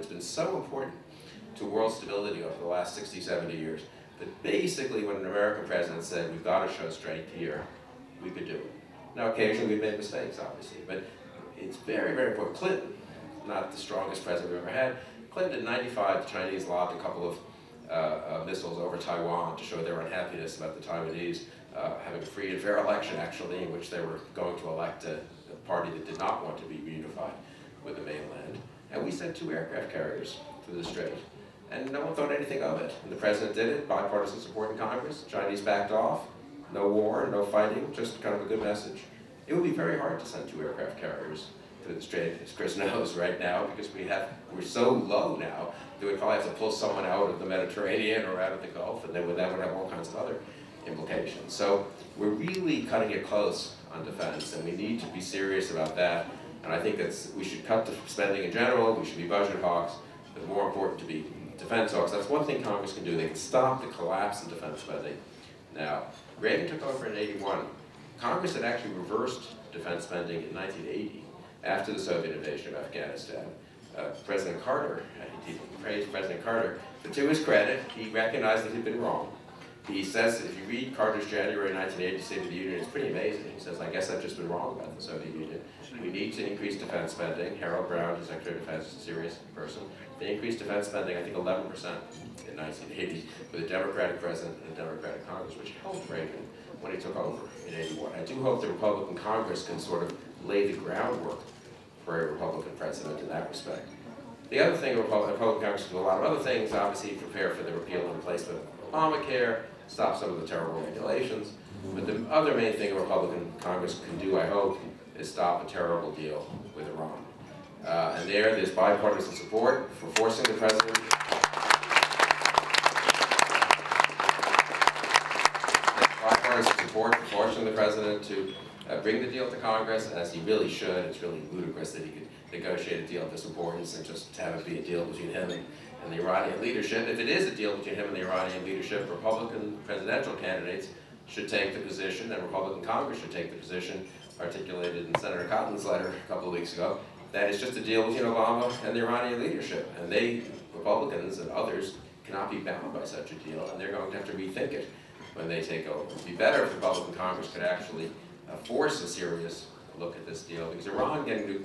that's been so important to world stability over the last 60, 70 years, that basically when an American president said, we've got to show strength here, we could do it. Now, occasionally we've made mistakes, obviously, but it's very, very important. Clinton, not the strongest president we've ever had. Clinton in '95, the Chinese lobbed a couple of missiles over Taiwan to show their unhappiness about the Taiwanese having a free and fair election, actually, in which they were going to elect a party that did not want to be reunified with the mainland. And we sent 2 aircraft carriers to the Strait. And no one thought anything of it. And the president did it, bipartisan support in Congress. The Chinese backed off. No war, no fighting, just kind of a good message. It would be very hard to send 2 aircraft carriers to the Strait, as Chris knows right now, because we're so low now that we'd probably have to pull someone out of the Mediterranean or out of the Gulf, and then that would have all kinds of other implications. So we're really cutting it close on defense, and we need to be serious about that. And I think we should cut the spending in general, we should be budget hawks, but more important to be defense hawks. That's one thing Congress can do. They can stop the collapse in defense spending. Now, Reagan took over in '81. Congress had actually reversed defense spending in 1980 after the Soviet invasion of Afghanistan. President Carter, he praised President Carter, but to his credit, he recognized that he'd been wrong. He says, if you read Carter's January 1980 State of the Union, it's pretty amazing. He says, I guess I've just been wrong about the Soviet Union. We need to increase defense spending. Harold Brown, the Secretary of Defense, is a serious person. They increased defense spending, I think, 11% in 1980 with a Democratic president and a Democratic Congress, which helped Reagan when he took over in '81. I do hope the Republican Congress can sort of lay the groundwork for a Republican president in that respect. The other thing, the Republican Congress can do a lot of other things, obviously prepare for the repeal and replacement of Obamacare, stop some of the terrible regulations. But the other main thing a Republican Congress can do, I hope, is stop a terrible deal with Iran. And there's bipartisan support for forcing the president. Bipartisan support for forcing the president to bring the deal to Congress, as he really should. It's really ludicrous that he could negotiate a deal of this importance and just have it be a deal between him and the Iranian leadership. If it is a deal between him and the Iranian leadership, Republican presidential candidates should take the position, and Republican Congress should take the position articulated in Senator Cotton's letter a couple of weeks ago, that it's just a deal between Obama and the Iranian leadership. And they, Republicans and others, cannot be bound by such a deal, and they're going to have to rethink it when they take over. It would be better if Republican Congress could actually force a serious look at this deal, because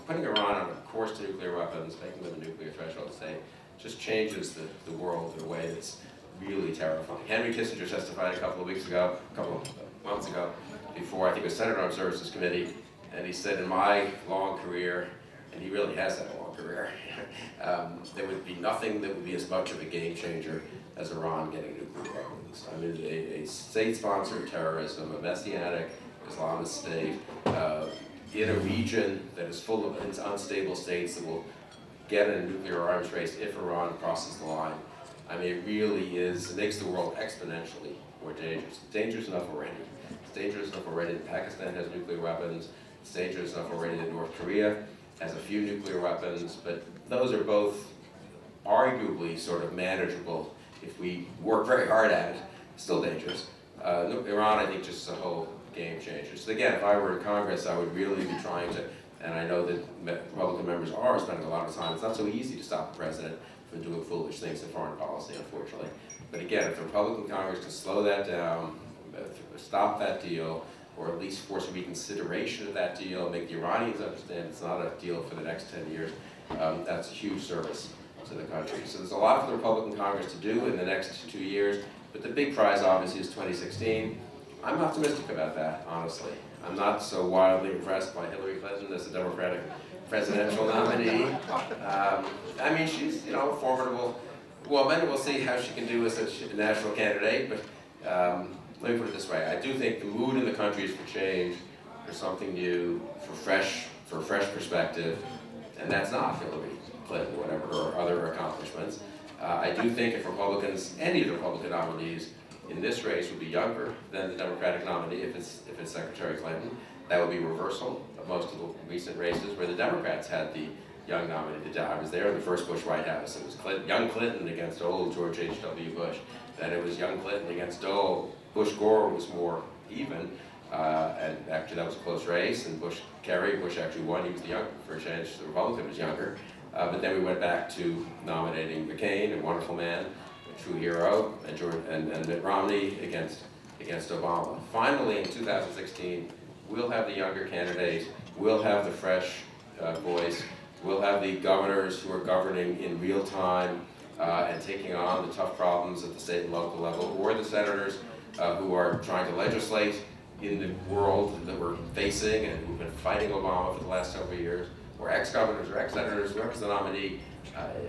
putting Iran on a course to nuclear weapons, making them a nuclear threshold state, just changes the world in a way that's really terrifying. Henry Kissinger testified a couple of months ago, before I think it was Senate Armed Services Committee, and he said, in my long career, and he really has had a long career, there would be nothing that would be as much of a game changer as Iran getting nuclear weapons. I mean, a state-sponsored terrorism, a messianic Islamist state, in a region that is full of unstable states that will get in a nuclear arms race if Iran crosses the line. I mean, it really is, it makes the world exponentially more dangerous. It's dangerous enough already. It's dangerous enough already that Pakistan has nuclear weapons. It's dangerous enough already that North Korea has a few nuclear weapons, but those are both arguably sort of manageable if we work very hard at it. Still dangerous. Iran, I think, just is a whole game changer. So again, if I were in Congress, I would really be trying to, and I know that Republican members are spending a lot of time. It's not so easy to stop the president from doing foolish things in foreign policy, unfortunately. But again, if the Republican Congress can slow that down, stop that deal, or at least force a reconsideration of that deal, make the Iranians understand it's not a deal for the next 10 years, that's a huge service to the country. So there's a lot for the Republican Congress to do in the next 2 years, but the big prize obviously is 2016. I'm optimistic about that, honestly. I'm not so wildly impressed by Hillary Clinton as a Democratic presidential nominee. I mean, she's, you know, a formidable woman. We'll see how she can do as a national candidate, but let me put it this way. I do think the mood in the country is for change, for something new, for a fresh perspective, and that's not Hillary Clinton, whatever her other accomplishments. I do think if Republicans, any of the Republican nominees in this race would be younger than the Democratic nominee if it's Secretary Clinton, that would be reversal of most of the recent races where the Democrats had the young nominee. I was there in the first Bush White House. It was young Clinton against old George H.W. Bush. Then it was young Clinton against old Bush-Gore was more even, and actually that was a close race, and Bush-Kerry, Bush actually won. He was the younger, for a change, the Republican was younger. But then we went back to nominating McCain, a wonderful man, a true hero, and Mitt Romney against Obama. Finally, in 2016, we'll have the younger candidate, we'll have the fresh voice, we'll have the governors who are governing in real time and taking on the tough problems at the state and local level, or the senators who are trying to legislate in the world that we're facing and who've been fighting Obama for the last several years, or ex-governors or ex-senators, whoever's the nominee,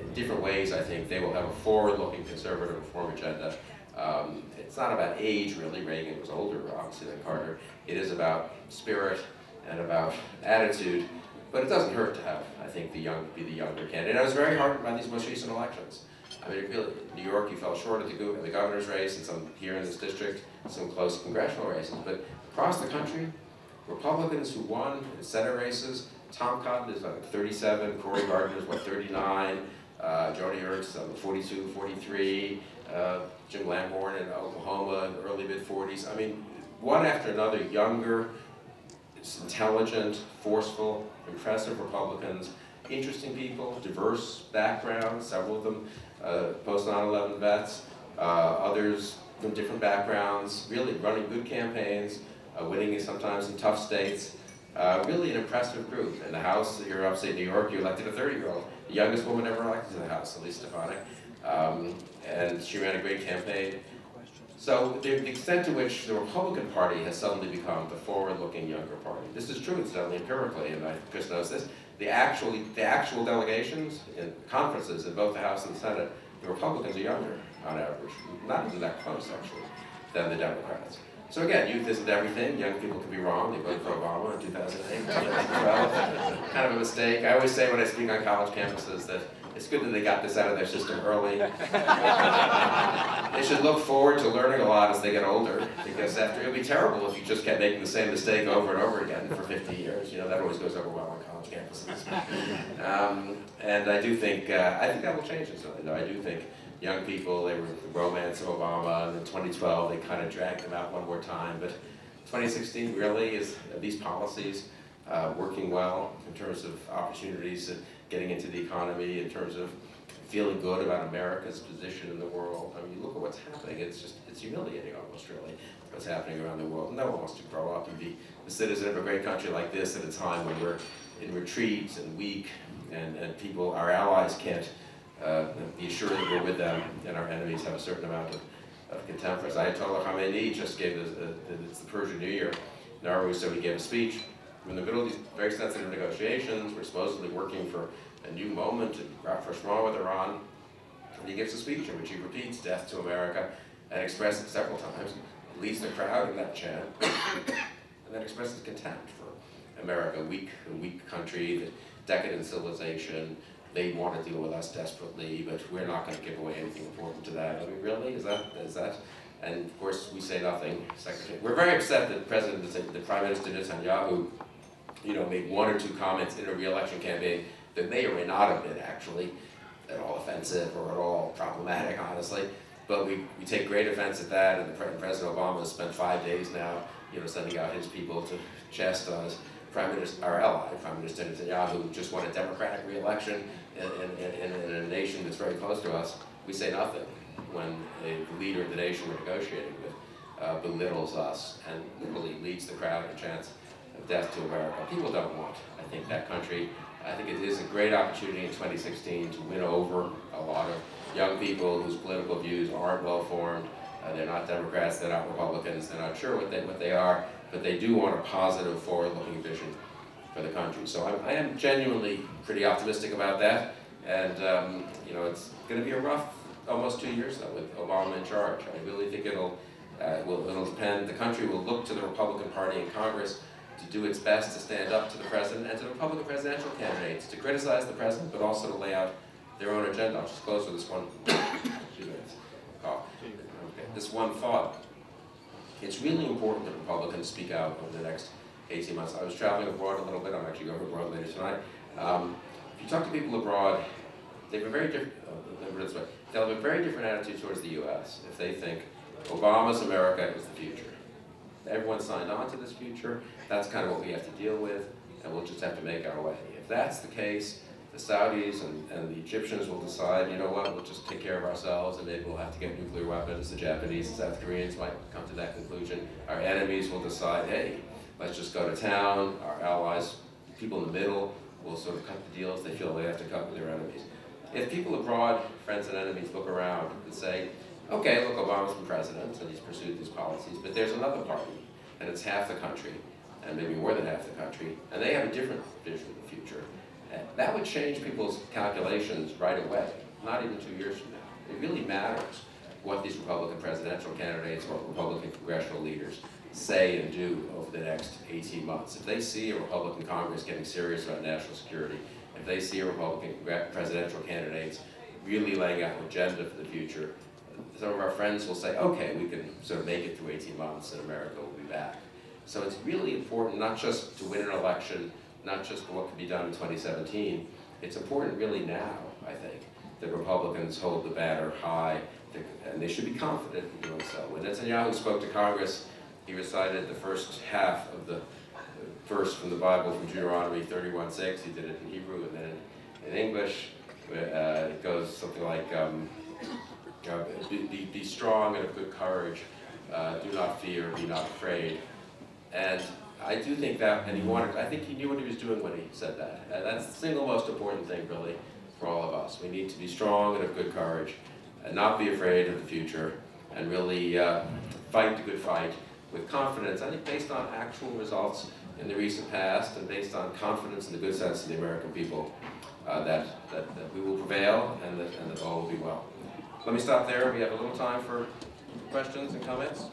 in different ways, I think they will have a forward-looking conservative reform agenda. It's not about age, really. Reagan was older, obviously, than Carter. It is about spirit and about attitude, but it doesn't hurt to have, I think, be the younger candidate. And I was very heartened by these most recent elections. I mean, really, New York, you fell short of the governor's race, and some here in this district, some close congressional races, but across the country, Republicans who won in Senate races, Tom Cotton is like 37, Cory Gardner is what, 39, Joni Ernst is 42, 43, Jim Lamborn in Oklahoma in the early mid-40s. I mean, one after another, younger, intelligent, forceful, impressive Republicans, interesting people, diverse backgrounds, several of them post 9/11 vets, others from different backgrounds, really running good campaigns, winning sometimes in tough states. Really an impressive group. In the House, you're upstate New York, you elected a 30-year-old, the youngest woman ever elected to the House, Elise Stefanik, and she ran a great campaign. So the extent to which the Republican Party has suddenly become the forward-looking younger party. This is true, incidentally, empirically, and Chris knows this. The actual delegations in conferences in both the House and the Senate, the Republicans are younger on average, not even that close actually, than the Democrats. So again, youth isn't everything. Young people can be wrong. They voted for Obama in 2008, 2012. Kind of a mistake. I always say when I speak on college campuses that it's good that they got this out of their system early. They should look forward to learning a lot as they get older, because after it'd be terrible if you just kept making the same mistake over and over again for 50 years. You know, that always goes over well on college campuses. And I do think that will change it. So, I do think young people, they were the romance of Obama, and in 2012 they kind of dragged them out one more time. But 2016 really is these policies working well in terms of opportunities, getting into the economy, in terms of feeling good about America's position in the world. I mean, you look at what's happening, it's humiliating almost, really, what's happening around the world. No one wants to grow up and be the citizen of a great country like this at a time when we're in retreat and weak, and people, our allies can't be assured that we're with them, and our enemies have a certain amount of contempt for us. Ayatollah Khamenei just gave it's the Persian New Year, Norway, so he gave a speech. We're in the middle of these very sensitive negotiations. We're supposedly working for a new moment and rapprochement with Iran. And he gives a speech in which he repeats death to America and expresses several times, leads the crowd in that chant, and then expresses contempt for America, a weak country, the decadent civilization. They want to deal with us desperately, but we're not going to give away anything important to that. I mean, really? Is that? And of course, we say nothing. We're very upset that the Prime Minister Netanyahu, made one or two comments in a re-election campaign that may or may not have been actually at all offensive or at all problematic, honestly. But we take great offense at that, and President Obama has spent 5 days now, sending out his people to chastise our ally, Prime Minister Netanyahu, who just won a Democratic re-election in a nation that's very close to us. We say nothing when the leader of the nation we're negotiating with belittles us and literally leads the crowd in chants of death to America. People don't want, I think, that country. I think it is a great opportunity in 2016 to win over a lot of young people whose political views aren't well formed. They're not Democrats, they're not Republicans, they're not sure what they are, but they do want a positive, forward-looking vision for the country. So I am genuinely pretty optimistic about that, and it's going to be a rough almost 2 years though with Obama in charge. I really think it'll depend. The country will look to the Republican Party in Congress to do its best to stand up to the president and to the Republican presidential candidates, to criticize the president, but also to lay out their own agenda. I'll just close with this one. 2 minutes. Okay. This one thought. It's really important that Republicans speak out over the next 18 months. I was traveling abroad a little bit. I'm actually going abroad later tonight. If you talk to people abroad, they have a very different. They'll have a very different attitude towards the U.S. if they think Obama's America is the future. Everyone signed on to this future. That's kind of what we have to deal with, and we'll just have to make our way. If that's the case, the Saudis and the Egyptians will decide, you know what, we'll just take care of ourselves and maybe we'll have to get nuclear weapons. The Japanese and South Koreans might come to that conclusion. Our enemies will decide, hey, let's just go to town. Our allies, people in the middle, will sort of cut the deals they feel they have to cut with their enemies. If people abroad, friends and enemies, look around and say, okay, look, Obama's been president and he's pursued these policies, but there's another party, and it's half the country, and maybe more than half the country, and they have a different vision of the future. And that would change people's calculations right away, not even 2 years from now. It really matters what these Republican presidential candidates or Republican congressional leaders say and do over the next 18 months. If they see a Republican Congress getting serious about national security, if they see a Republican presidential candidates really laying out an agenda for the future, some of our friends will say, okay, we can sort of make it through 18 months and America will be back. So it's really important not just to win an election, not just for what can be done in 2017, it's important really now, I think, that Republicans hold the banner high, and they should be confident in doing so. When Netanyahu spoke to Congress, he recited the first half of the verse from the Bible from Deuteronomy 31:6. He did it in Hebrew, and then in English, it goes something like, be strong and of good courage, do not fear, be not afraid. And I do think that, and I think he knew what he was doing when he said that. And that's the single most important thing, really, for all of us. We need to be strong and of good courage, and not be afraid of the future, and really fight the good fight with confidence, I think based on actual results in the recent past, and based on confidence in the good sense of the American people, that we will prevail and that all will be well. Let me stop there. We have a little time for questions and comments.